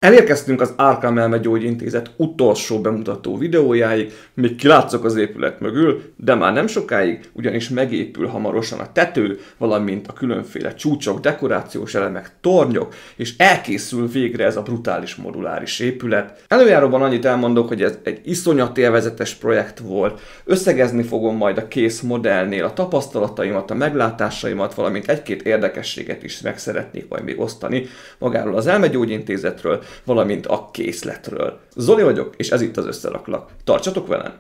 Elérkeztünk az Arkham Elmegyógyintézet utolsó bemutató videójáig, még kilátszok az épület mögül, de már nem sokáig, ugyanis megépül hamarosan a tető, valamint a különféle csúcsok, dekorációs elemek, tornyok, és elkészül végre ez a brutális moduláris épület. Előjáróban annyit elmondok, hogy ez egy iszonyat élvezetes projekt volt, összegezni fogom majd a kész modellnél a tapasztalataimat, a meglátásaimat, valamint egy-két érdekességet is meg szeretnék majd még osztani magáról az Elmegyógyintézetről, valamint a készletről. Zoli vagyok, és ez itt az Összeraklak. Tartsatok velem!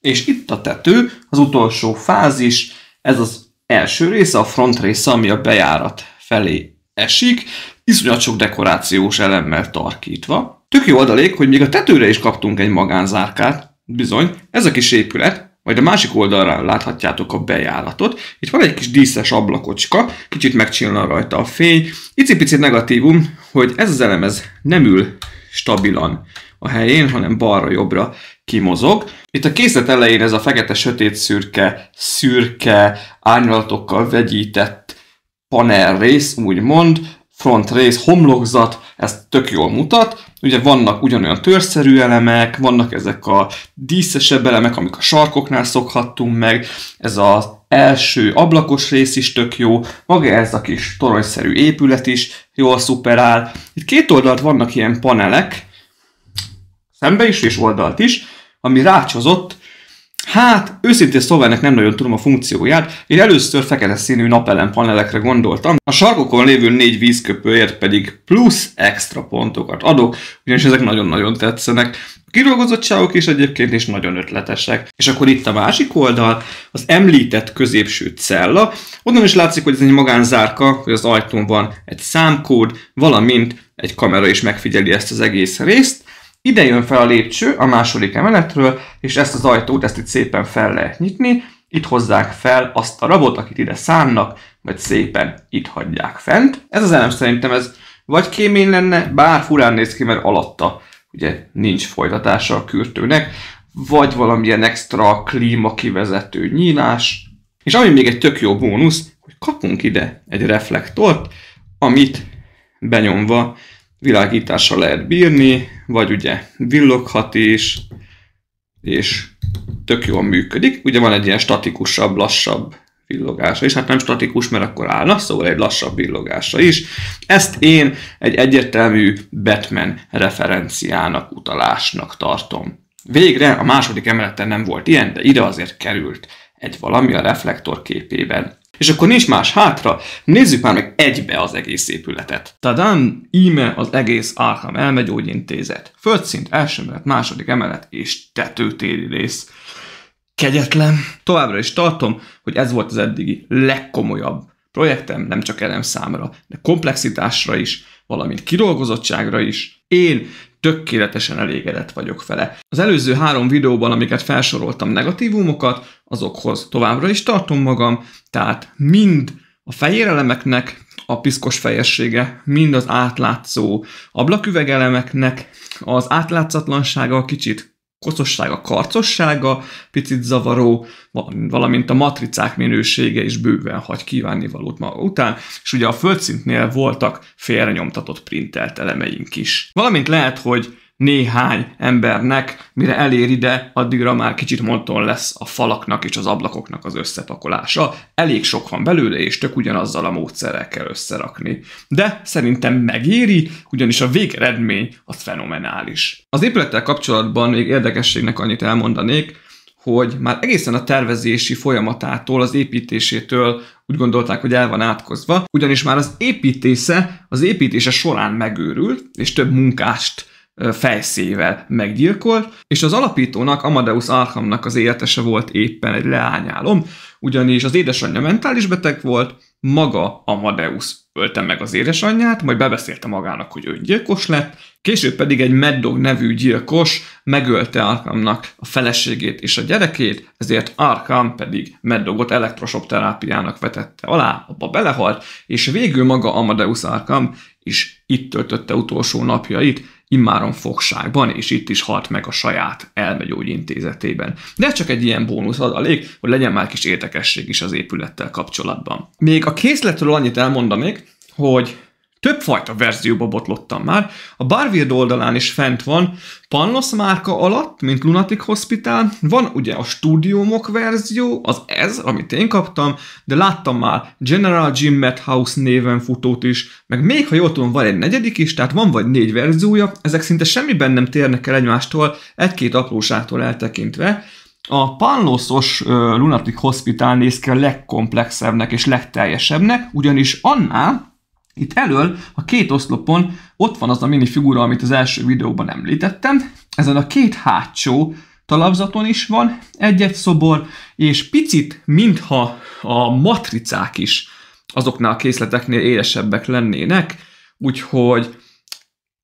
És itt a tető, az utolsó fázis, ez az első része, a front része, ami a bejárat felé esik, iszonyat sok dekorációs elemmel tarkítva. Tök jó adalék, hogy még a tetőre is kaptunk egy magánzárkát, bizony, ez a kis épület, majd a másik oldalra láthatjátok a bejáratot. Itt van egy kis díszes ablakocska, kicsit megcsillan rajta a fény. Icipicit negatívum, hogy ez az elem nem ül stabilan a helyén, hanem balra-jobbra kimozog. Itt a készlet elején ez a fekete, sötét, szürke árnyalatokkal vegyített panel rész, úgymond, front rész, homlokzat, ez tök jól mutat. Ugye vannak ugyanolyan törszerű elemek, vannak ezek a díszesebb elemek, amik a sarkoknál szokhattunk meg. Ez az első ablakos rész is tök jó, maga ez a kis toronyszerű épület is jól szuperál. Itt két oldalt vannak ilyen panelek, szembe is és oldalt is, ami rácsozott. Hát, őszintén szóval ennek nem nagyon tudom a funkcióját, én először fekete színű napelem panelekre gondoltam, a sarkokon lévő 4 vízköpőért pedig plusz extra pontokat adok, ugyanis ezek nagyon-nagyon tetszenek. A kidolgozottságok is egyébként is nagyon ötletesek. És akkor itt a másik oldal, az említett középső cella, onnan is látszik, hogy ez egy magánzárka, hogy az ajtón van egy számkód, valamint egy kamera is megfigyeli ezt az egész részt. Ide jön fel a lépcső a második emeletről, és ezt az ajtót, ezt itt szépen fel lehet nyitni. Itt hozzák fel azt a rabot, akit ide szánnak, vagy szépen itt hagyják fent. Ez az elem szerintem ez vagy kémény lenne, bár furán néz ki, mert alatta ugye nincs folytatása a kürtőnek, vagy valamilyen extra klímakivezető nyílás. És ami még egy tök jó bónusz, hogy kapunk ide egy reflektort, amit benyomva világítással lehet bírni, vagy ugye villoghat is, és tök jól működik. Ugye van egy ilyen statikusabb, lassabb villogása is, hát nem statikus, mert akkor állna, szóval egy lassabb villogása is. Ezt én egy egyértelmű Batman referenciának, utalásnak tartom. Végre a második emeleten nem volt ilyen, de ide azért került egy valami a reflektor képében. És akkor nincs más hátra, nézzük már meg egybe az egész épületet. Tadán, íme az egész Arkham Elmegyógyintézet. Földszint, első emelet, második emelet és tetőtéri rész. Kegyetlen. Továbbra is tartom, hogy ez volt az eddigi legkomolyabb projektem, nem csak elemszámra, de komplexitásra is, valamint kidolgozottságra is. Én tökéletesen elégedett vagyok vele. Az előző 3 videóban, amiket felsoroltam negatívumokat, azokhoz továbbra is tartom magam, tehát mind a fehérelemeknek a piszkos fejessége, mind az átlátszó ablaküvegelemeknek az átlátszatlansága, a kicsit koszossága, karcossága, picit zavaró, valamint a matricák minősége is bőven hagy kívánnivalót maga után, és ugye a földszintnél voltak félrenyomtatott printelt elemeink is. Valamint lehet, hogy néhány embernek, mire elér ide, addigra már kicsit monton lesz a falaknak és az ablakoknak az összepakolása. Elég sok van belőle, és tök ugyanazzal a módszerrel kell összerakni. De szerintem megéri, ugyanis a végeredmény az fenomenális. Az épülettel kapcsolatban még érdekességnek annyit elmondanék, hogy már egészen a tervezési folyamatától, az építésétől úgy gondolták, hogy el van átkozva, ugyanis már az építése során megőrült, és több munkást fejszével meggyilkolt, és az alapítónak, Amadeus Arkhamnak az életese volt éppen egy leányálom, ugyanis az édesanyja mentális beteg volt, maga Amadeus ölte meg az édesanyját, majd bebeszélte magának, hogy öngyilkos lett, később pedig egy Mad Dog nevű gyilkos megölte Arkhamnak a feleségét és a gyerekét, ezért Arkham pedig Mad Dogot elektrosok terápiának vetette alá, abba belehalt, és végül maga Amadeus Arkham is itt töltötte utolsó napjait, immáron fogságban, és itt is halt meg a saját elmegyógyintézetében. De ez csak egy ilyen bónusz adalék, hogy legyen már kis érdekesség is az épülettel kapcsolatban. Még a készletről annyit elmondanék, hogy több fajta verzióba botlottam már. A Barweird oldalán is fent van Panos márka alatt, mint Lunatic Hospital. Van ugye a Studiomok verzió, az ez, amit én kaptam, de láttam már General Jim Madhouse néven futót is, meg még, ha jól tudom, van egy negyedik is, tehát van vagy 4 verziója, ezek szinte semmiben nem térnek el egymástól, egy-két apróságtól eltekintve. A Panosos Lunatic Hospital néz ki a legkomplexebbnek és legteljesebbnek, ugyanis annál itt elől a 2 oszlopon ott van az a minifigura, amit az első videóban említettem. Ezen a 2 hátsó talapzaton is van egy-egy szobor, és picit, mintha a matricák is azoknál a készleteknél élesebbek lennének, úgyhogy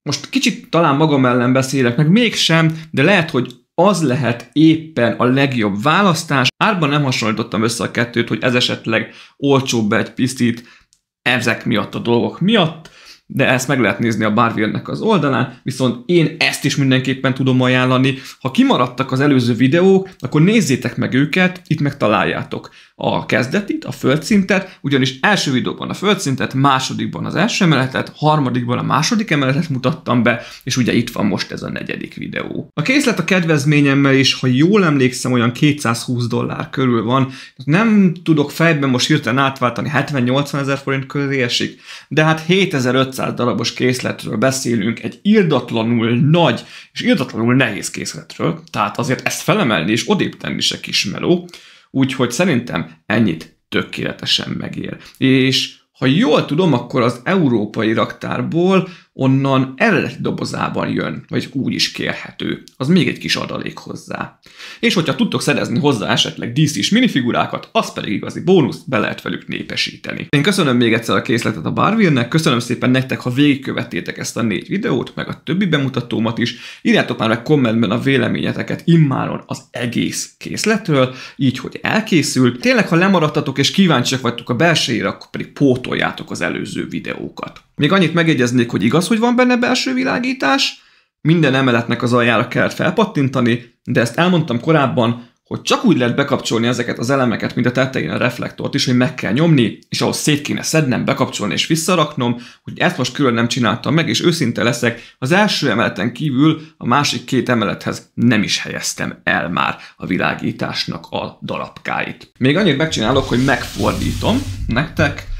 most kicsit talán magam ellen beszélek, meg mégsem, de lehet, hogy az lehet éppen a legjobb választás. Árban nem hasonlítottam össze a kettőt, hogy ez esetleg olcsóbb egy picit, ezek miatt a dolgok miatt, de ezt meg lehet nézni a Barweirdnek az oldalán, viszont én ezt is mindenképpen tudom ajánlani. Ha kimaradtak az előző videók, akkor nézzétek meg őket, itt megtaláljátok a kezdetit, a földszintet, ugyanis első videóban a földszintet, másodikban az első emeletet, harmadikban a második emeletet mutattam be, és ugye itt van most ez a 4. videó. A készlet a kedvezményemmel is, ha jól emlékszem, olyan $220 körül van. Nem tudok fejben most hirtelen átváltani, 70-80 ezer forint közé esik, de hát 7500 darabos készletről beszélünk, egy irdatlanul nagy és irdatlanul nehéz készletről, tehát azért ezt felemelni és odébb tenni se kis meló, úgyhogy szerintem ennyit tökéletesen megér. És ha jól tudom, akkor az európai raktárból onnan eredeti dobozában jön, vagy úgy is kérhető. Az még egy kis adalék hozzá. És hogyha tudtok szerezni hozzá esetleg DC-s minifigurákat, az pedig igazi bónusz, be lehet velük népesíteni. Én köszönöm még egyszer a készletet a Barweirdnek, köszönöm szépen nektek, ha végigkövettétek ezt a 4 videót, meg a többi bemutatómat is. Írjátok már meg kommentben a véleményeteket immáron az egész készletről, így, hogy elkészült. Tényleg, ha lemaradtatok és kíváncsiak vagytok a belsejére, akkor pedig pótoljátok az előző videókat. Még annyit megjegyeznék, hogy igaz, hogy van benne belső világítás, minden emeletnek az aljára kellett felpattintani, de ezt elmondtam korábban, hogy csak úgy lehet bekapcsolni ezeket az elemeket, mint a tetején a reflektort is, hogy meg kell nyomni, és ahhoz szét kéne szednem, bekapcsolni és visszaraknom, hogy ezt most külön nem csináltam meg, és őszinte leszek, az első emeleten kívül a másik 2 emelethez nem is helyeztem el már a világításnak a darabkáit. Még annyit megcsinálok, hogy megfordítom nektek.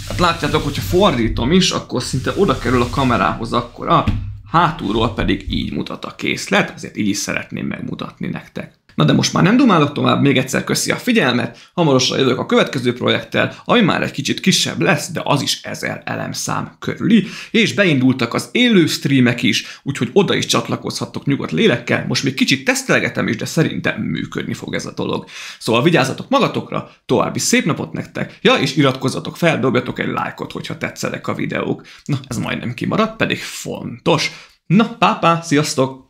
Hát látjátok, hogyha fordítom is, akkor szinte oda kerül a kamerához akkora, hátulról pedig így mutat a készlet, azért így is szeretném megmutatni nektek. Na de most már nem dumálok tovább, még egyszer köszi a figyelmet, hamarosan jövök a következő projekttel, ami már egy kicsit kisebb lesz, de az is 1000 elemszám körüli, és beindultak az élő streamek is, úgyhogy oda is csatlakozhattok nyugodt lélekkel, most még kicsit tesztelgetem is, de szerintem működni fog ez a dolog. Szóval vigyázzatok magatokra, további szép napot nektek, ja és iratkozzatok fel, dobjatok egy lájkot, hogyha tetszenek a videók. Na, ez majdnem kimaradt, pedig fontos. Na, pápá, sziasztok!